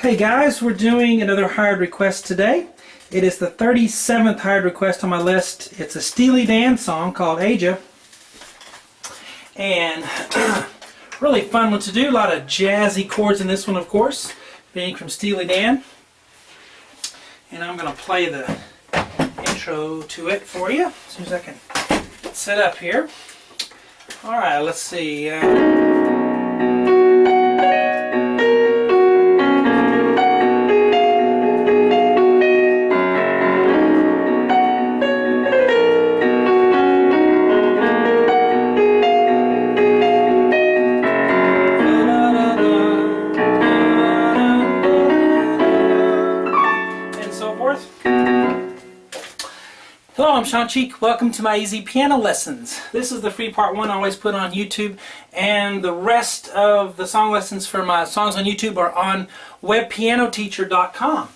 Hey guys, we're doing another hired request today. It is the 37th hired request on my list. It's a Steely Dan song called Aja. And really fun one to do. A lot of jazzy chords in this one, of course, being from Steely Dan. And I'm going to play the intro to it for you as soon as I can set up here. Alright, let's see. Hello, I'm Sean Cheek. Welcome to my easy piano lessons. This is the free part one I always put on YouTube, and the rest of the song lessons for my songs on YouTube are on webpianoteacher.com.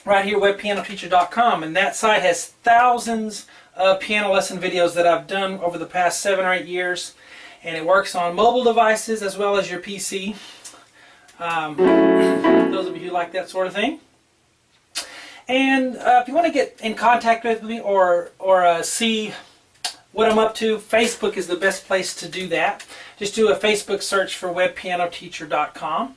Right here, webpianoteacher.com, and that site has thousands of piano lesson videos that I've done over the past 7 or 8 years, and it works on mobile devices as well as your PC. Those of you who like that sort of thing. And if you want to get in contact with me or see what I'm up to, Facebook is the best place to do that. Just do a Facebook search for webpianoteacher.com.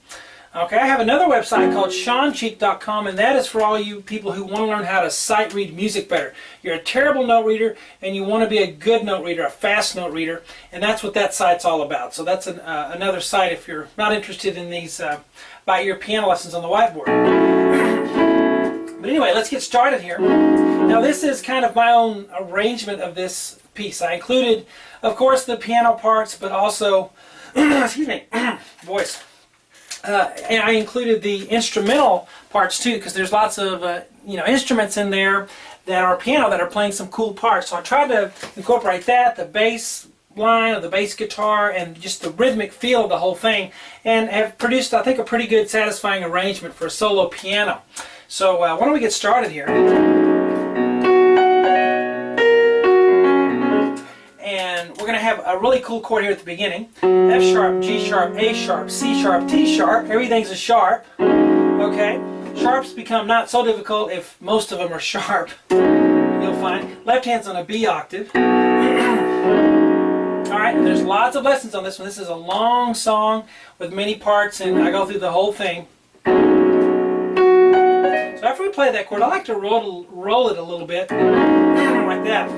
Okay, I have another website called SeanCheek.com, and that is for all you people who want to learn how to sight read music better. You're a terrible note reader, and you want to be a good note reader, a fast note reader, and that's what that site's all about. So that's another site if you're not interested in these by ear piano lessons on the whiteboard. But anyway, let's get started here. Now this is kind of my own arrangement of this piece. I included, of course, the piano parts, but also, excuse me, voice. And I included the instrumental parts too, because there's lots of instruments in there that are piano that are playing some cool parts. So I tried to incorporate that, the bass line of the bass guitar, and just the rhythmic feel of the whole thing, and have produced, I think, a pretty good, satisfying arrangement for a solo piano. So why don't we get started here? And we're going to have a really cool chord here at the beginning. F sharp, G sharp, A sharp, C sharp, T sharp. Everything's a sharp. Okay? Sharps become not so difficult if most of them are sharp. You'll find. Left hand's on a B octave. Alright, there's lots of lessons on this one. This is a long song with many parts, and I go through the whole thing. So after we play that chord, I like to roll it a little bit, like that.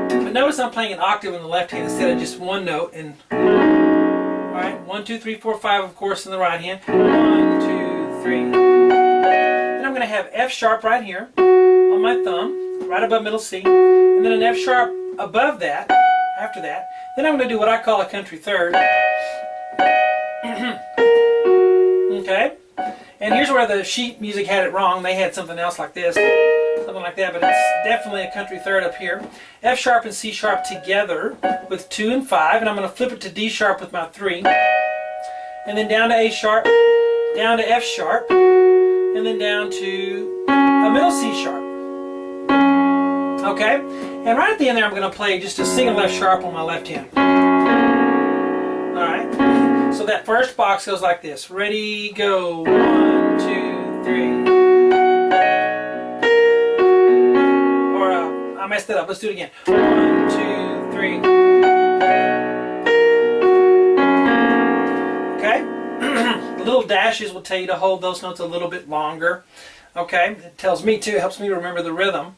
But notice I'm playing an octave on the left hand instead of just one note. And alright, 1, 2, 3, 4, 5, of course, in the right hand. 1, 2, 3. Then I'm going to have F sharp right here on my thumb, right above middle C, and then an F sharp above that, after that. Then I'm going to do what I call a country third. Okay? And here's where the sheet music had it wrong. They had something else like this, something like that, but it's definitely a country third up here. F sharp and C sharp together with 2 and 5, and I'm going to flip it to D sharp with my 3, and then down to A sharp, down to F sharp, and then down to a middle C sharp. Okay? And right at the end there, I'm going to play just a single F sharp on my left hand. Alright? So that first box goes like this. Ready, go. 1, 2, 3. Or, I messed it up. Let's do it again. 1, 2, 3. Okay? The little dashes will tell you to hold those notes a little bit longer. Okay? It tells me too. It helps me remember the rhythm.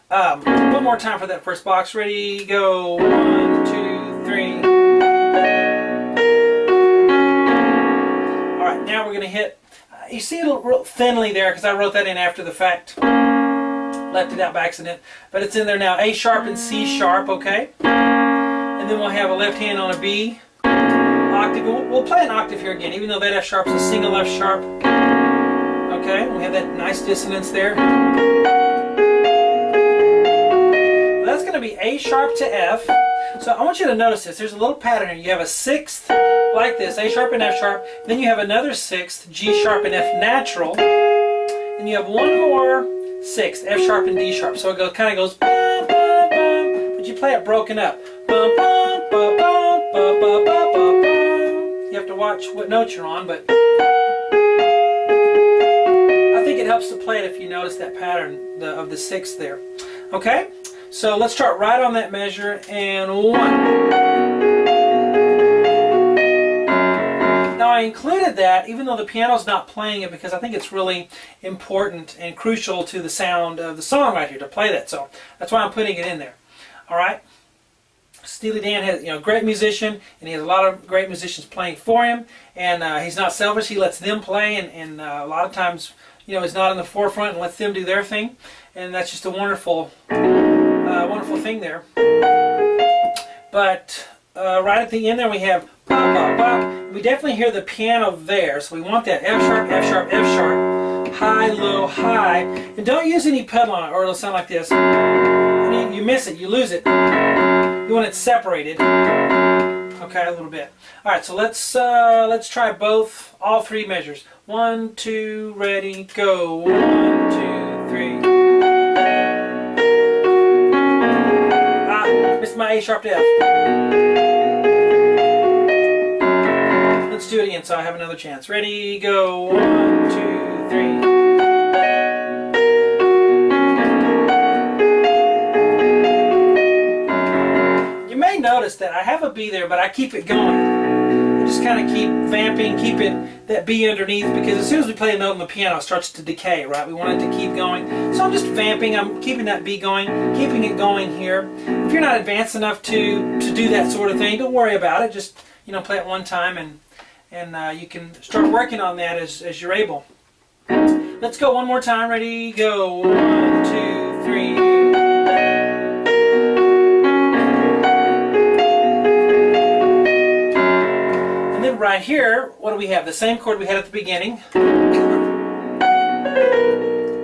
One more time for that first box. Ready, go. 1, 2, 3. Alright, now we're going to hit, you see it real thinly there because I wrote that in after the fact. Left it out by accident. But it's in there now. A sharp and C sharp, okay? And then we'll have a left hand on a B octave. We'll play an octave here again, even though that F sharp is a single F sharp. Okay, we have that nice dissonance there. That's going to be A sharp to F. So I want you to notice this. There's a little pattern here. You have a sixth like this, A sharp and F sharp. Then you have another sixth, G sharp and F natural. And you have one more sixth, F sharp and D sharp. So it kind of goes bum, bum, bum, but you play it broken up. Bum, bum, bum, bum, bum, bum, bum, bum, bum. You have to watch what note you're on, but it helps to play it if you notice that pattern of the sixth there. Okay, so let's start right on that measure, and 1. Now I included that even though the piano's not playing it, because I think it's really important and crucial to the sound of the song right here to play that. So that's why I'm putting it in there. All right. Steely Dan has, great musician, and he has a lot of great musicians playing for him. And he's not selfish; he lets them play, and a lot of times, he's not in the forefront and lets them do their thing. And that's just a wonderful, wonderful thing there. But right at the end there, we have pop, pop, pop. We definitely hear the piano there, so we want that F sharp, F sharp, F sharp, high, low, high. And don't use any pedal on it, or it'll sound like this. You miss it, you lose it. You want it separated. Okay, a little bit. All right, so let's try all 3 measures. 1, 2, ready, go. 1, 2, 3. Missed my A sharp to F. Let's do it again so I have another chance. Ready, go. 1, 2, 3. You may notice that I have a B there, but I keep it going. I just kind of keep vamping, keep that B underneath, because as soon as we play a note on the piano, it starts to decay, right? We want it to keep going. So I'm just vamping, I'm keeping that B going, keeping it going here. If you're not advanced enough to do that sort of thing, don't worry about it. Just, play it one time, and you can start working on that as you're able. Let's go one more time. Ready, go. 1, 2, 3. And then right here, what do we have? The same chord we had at the beginning.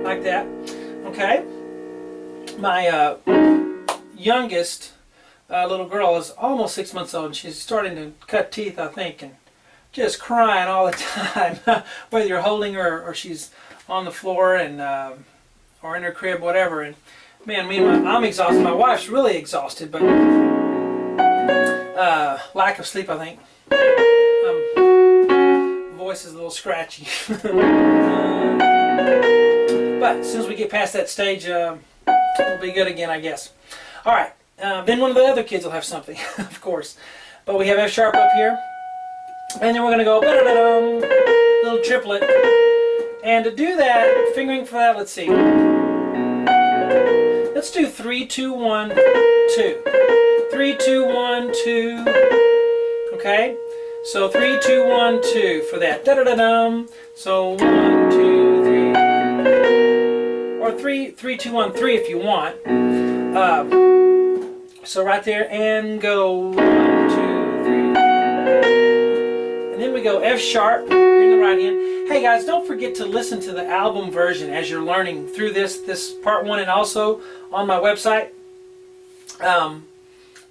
Like that. Okay. My youngest little girl is almost 6 months old, and she's starting to cut teeth, I think, and just crying all the time, whether you're holding her or she's on the floor and or in her crib, whatever. And man, I'm exhausted. My wife's really exhausted, but lack of sleep, I think. Voice is a little scratchy. But as soon as we get past that stage, it'll be good again, I guess. All right. Then one of the other kids will have something, of course. But we have F sharp up here. And then we're going to go little triplet. And to do that, fingering for that, let's see. Let's do 3, 2, 1, 2. 3, 2, 1, 2. Okay? So 3, 2, 1, 2 for that. So 1, 2, 3. Or 3, 3, 2, 1, 3 if you want. So right there, and go 1, 2, 3. And then we go F sharp in the right hand. Hey guys, don't forget to listen to the album version as you're learning through this part 1, and also on my website.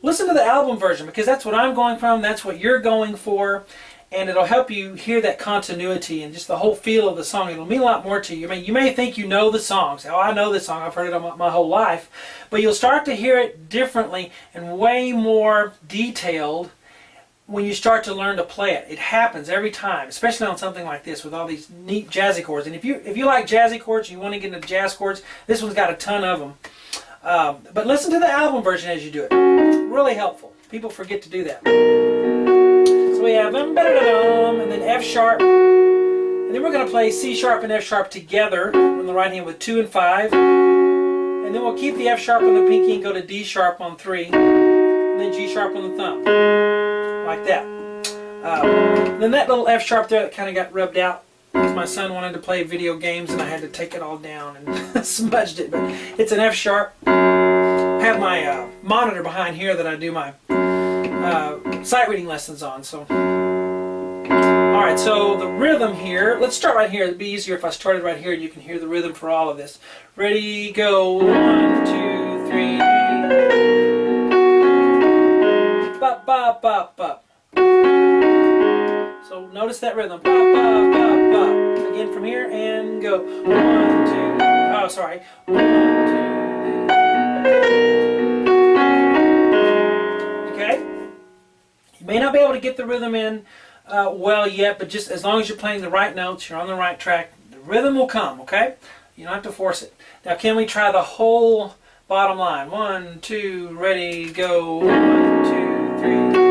Listen to the album version, because that's what I'm going from, that's what you're going for, and it'll help you hear that continuity and just the whole feel of the song. It'll mean a lot more to you. You may think you know the songs. Oh, I know this song. I've heard it my whole life. But you'll start to hear it differently and way more detailed when you start to learn to play it. It happens every time, especially on something like this with all these neat jazzy chords. And if you like jazzy chords, you want to get into jazz chords, this one's got a ton of them. But listen to the album version as you do it. Really helpful. People forget to do that. So we have and then F sharp, and then we're going to play C sharp and F sharp together on the right hand with 2 and 5, and then we'll keep the F sharp on the pinky and go to D sharp on 3, and then G sharp on the thumb, like that. Then that little F sharp there that kind of got rubbed out because my son wanted to play video games and I had to take it all down and smudged it, but it's an F sharp. I have my monitor behind here that I do my sight reading lessons on. So, all right. So the rhythm here. Let's start right here. It'd be easier if I started right here, and you can hear the rhythm for all of this. Ready? Go. 1, 2, 3. Bop, bop, bop, bop. So notice that rhythm. Bop, bop, bop, bop. Again from here and go. 1, 2. Oh, sorry. 1, 2. Okay? You may not be able to get the rhythm in well yet, but just as long as you're playing the right notes, you're on the right track, the rhythm will come, okay? You don't have to force it. Now, can we try the whole bottom line? 1, 2, ready, go. 1, 2, 3.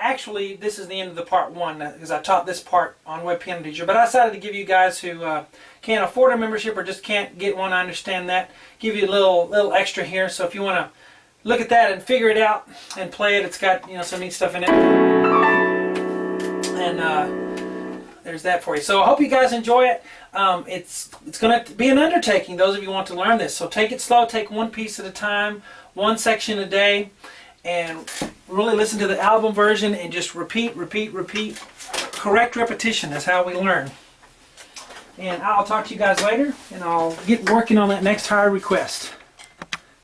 Actually, this is the end of the part 1 because I taught this part on Web Piano Teacher, but I decided to give you guys who can't afford a membership or just can't get one, I understand that, give you a little extra here. So if you want to look at that and figure it out and play it, it's got some neat stuff in it, and there's that for you. So I hope you guys enjoy it. It's going to be an undertaking, those of you who want to learn this. So take it slow, take one piece at a time, one section a day, and really listen to the album version and just repeat, repeat, repeat. Correct repetition is how we learn. And I'll talk to you guys later, and I'll get working on that next higher request.